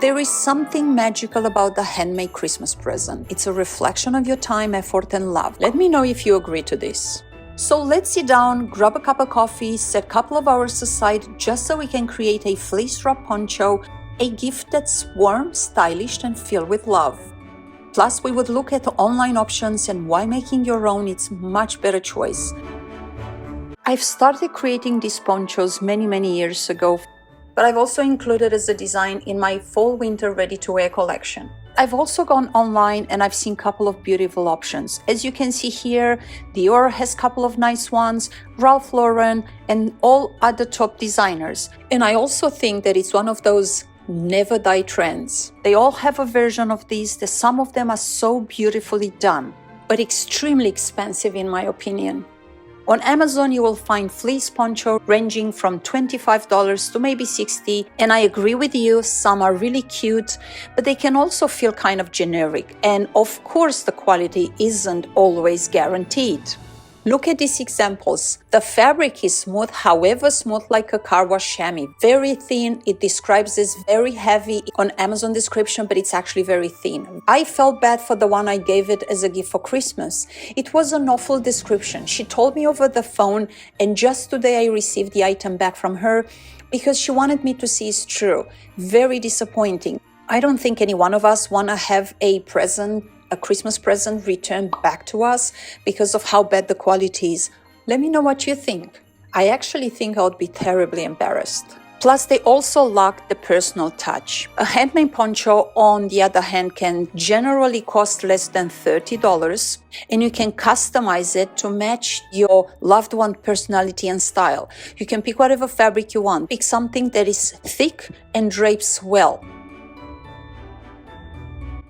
There is something magical about the handmade Christmas present. It's a reflection of your time, effort, and love. Let me know if you agree to this. So let's sit down, grab a cup of coffee, set a couple of hours aside just so we can create a fleece wrap poncho, a gift that's warm, stylish, and filled with love. Plus, we would look at online options and why making your own is a much better choice. I've started creating these ponchos many years ago, but I've also included as a design in my fall-winter ready-to-wear collection. I've also gone online and I've seen a couple of beautiful options. As you can see here, Dior has a couple of nice ones, Ralph Lauren, and all other top designers. And I also think that it's one of those never die trends. They all have a version of these. Some of them are so beautifully done, but extremely expensive in my opinion. On Amazon, you will find fleece poncho ranging from $25 to maybe $60. And I agree with you, some are really cute, but they can also feel kind of generic. And of course, the quality isn't always guaranteed. Look at these examples. The fabric is smooth, however smooth like a car wash chamois. Very thin. It describes as very heavy on Amazon description, but it's actually very thin. I felt bad for the one I gave it as a gift for Christmas. It was an awful description. She told me over the phone, and just today I received the item back from her because she wanted me to see it's true. Very disappointing. I don't think any one of us want to have a Christmas present returned back to us because of how bad the quality is. Let me know what you think. I actually think I would be terribly embarrassed. Plus, they also lack the personal touch. A handmade poncho, on the other hand, can generally cost less than $30, and you can customize it to match your loved one's personality and style. You can pick whatever fabric you want. Pick something that is thick and drapes well.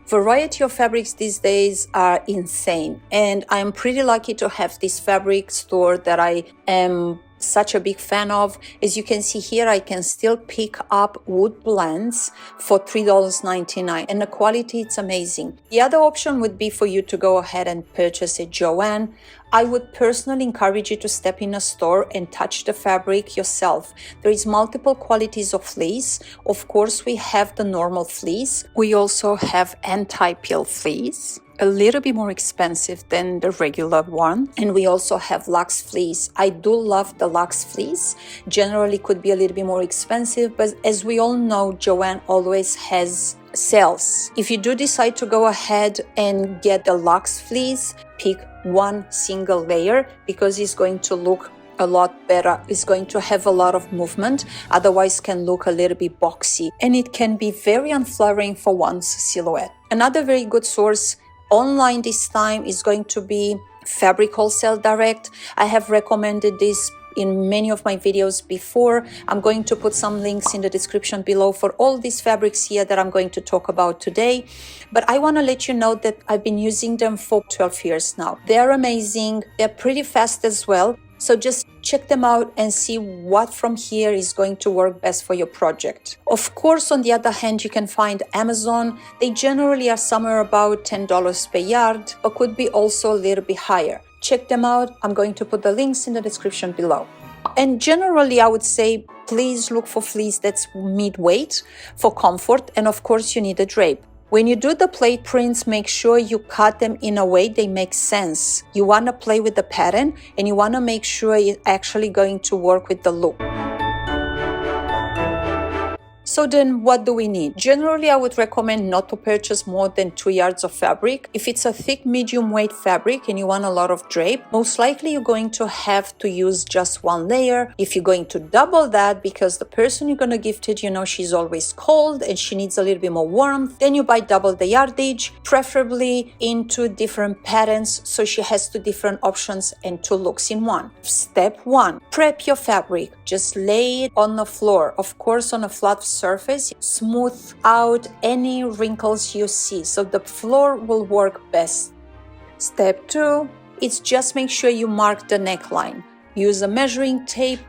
Variety of fabrics these days are insane, and I'm pretty lucky to have this fabric store that I am such a big fan of. As you can see here, I can still pick up wood blends for $3.99, and the quality, it's amazing. The other option would be for you to go ahead and purchase a Joann. I would personally encourage you to step in a store and touch the fabric yourself. There is multiple qualities of fleece. Of course, we have the normal fleece. We also have anti-peel fleece, a little bit more expensive than the regular one. And we also have luxe fleece. I do love the luxe fleece. Generally could be a little bit more expensive, but as we all know, Joann always has sales. If you do decide to go ahead and get the luxe fleece, pick one single layer because it's going to look a lot better. It's going to have a lot of movement, otherwise can look a little bit boxy, and it can be very unflattering for one's silhouette. Another very good source online this time is going to be Fabric Wholesale Direct. I have recommended this in many of my videos before. I'm going to put some links in the description below for all these fabrics here that I'm going to talk about today. But I want to let you know that I've been using them for 12 years now. They're amazing. They're pretty fast as well. So just check them out and see what from here is going to work best for your project. Of course, on the other hand, you can find Amazon. They generally are somewhere about $10 per yard, but could be also a little bit higher. Check them out. I'm going to put the links in the description below. And generally, I would say, please look for fleece that's mid-weight for comfort. And of course, you need a drape. When you do the plate prints, make sure you cut them in a way they make sense. You want to play with the pattern and you want to make sure it's actually going to work with the look. So then what do we need? Generally, I would recommend not to purchase more than 2 yards of fabric. If it's a thick medium weight fabric and you want a lot of drape, most likely you're going to have to use just one layer. If you're going to double that because the person you're going to gift it, she's always cold and she needs a little bit more warmth, then you buy double the yardage, preferably into different patterns so she has 2 different options and 2 looks in one. Step 1, prep your fabric. Just lay it on the floor, of course on a flat surface. Smooth out any wrinkles you see so the floor will work best. Step 2, it's just make sure you mark the neckline. Use a measuring tape,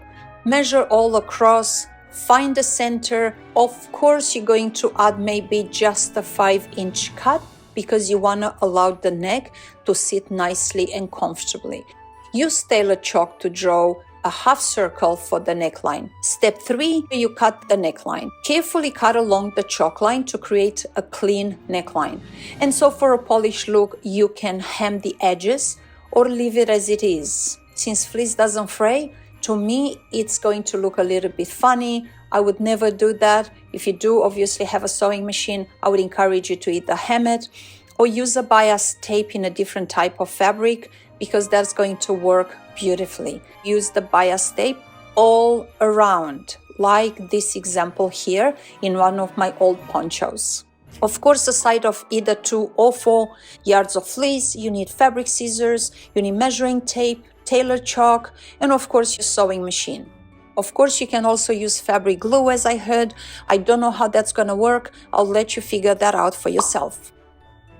measure all across, find the center. Of course, you're going to add maybe just a 5-inch cut because you want to allow the neck to sit nicely and comfortably. Use tailor chalk to draw a half circle for the neckline. Step 3, you cut the neckline. Carefully cut along the chalk line to create a clean neckline. And so for a polished look, you can hem the edges or leave it as it is. Since fleece doesn't fray, to me, it's going to look a little bit funny. I would never do that. If you do obviously have a sewing machine, I would encourage you to either hem it or use a bias tape in a different type of fabric, because that's going to work beautifully. Use the bias tape all around, like this example here in one of my old ponchos. Of course, aside of either 2 or 4 yards of fleece, you need fabric scissors, you need measuring tape, tailor chalk, and of course your sewing machine. Of course, you can also use fabric glue, as I heard. I don't know how that's gonna work. I'll let you figure that out for yourself.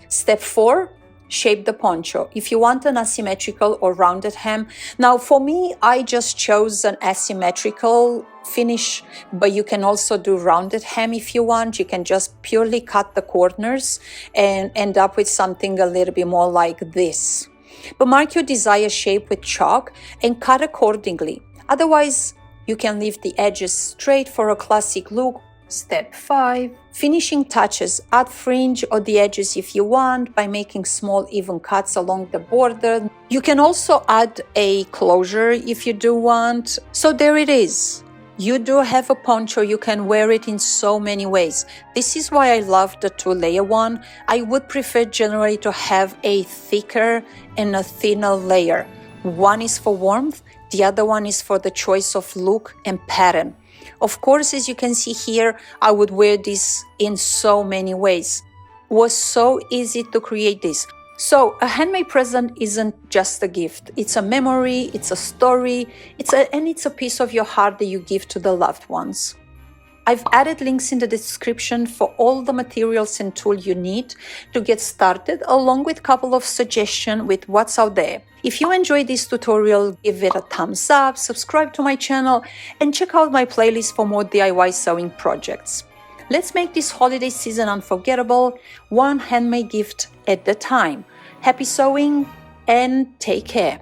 Step 4, shape the poncho. If you want an asymmetrical or rounded hem. Now for me, I just chose an asymmetrical finish, but you can also do rounded hem if you want. You can just purely cut the corners and end up with something a little bit more like this. But mark your desired shape with chalk and cut accordingly. Otherwise, you can leave the edges straight for a classic look. Step 5, finishing touches. Add fringe or the edges if you want by making small even cuts along the border. You can also add a closure if you do want. So there it is. You do have a poncho, you can wear it in so many ways. This is why I love the 2-layer one. I would prefer generally to have a thicker and a thinner layer. One is for warmth, the other one is for the choice of look and pattern. Of course, as you can see here, I would wear this in so many ways. It was so easy to create this. So a handmade present isn't just a gift. It's a memory, it's a story, and it's a piece of your heart that you give to the loved ones. I've added links in the description for all the materials and tools you need to get started, along with a couple of suggestions with what's out there. If you enjoyed this tutorial, give it a thumbs up, subscribe to my channel, and check out my playlist for more DIY sewing projects. Let's make this holiday season unforgettable, one handmade gift at a time. Happy sewing and take care.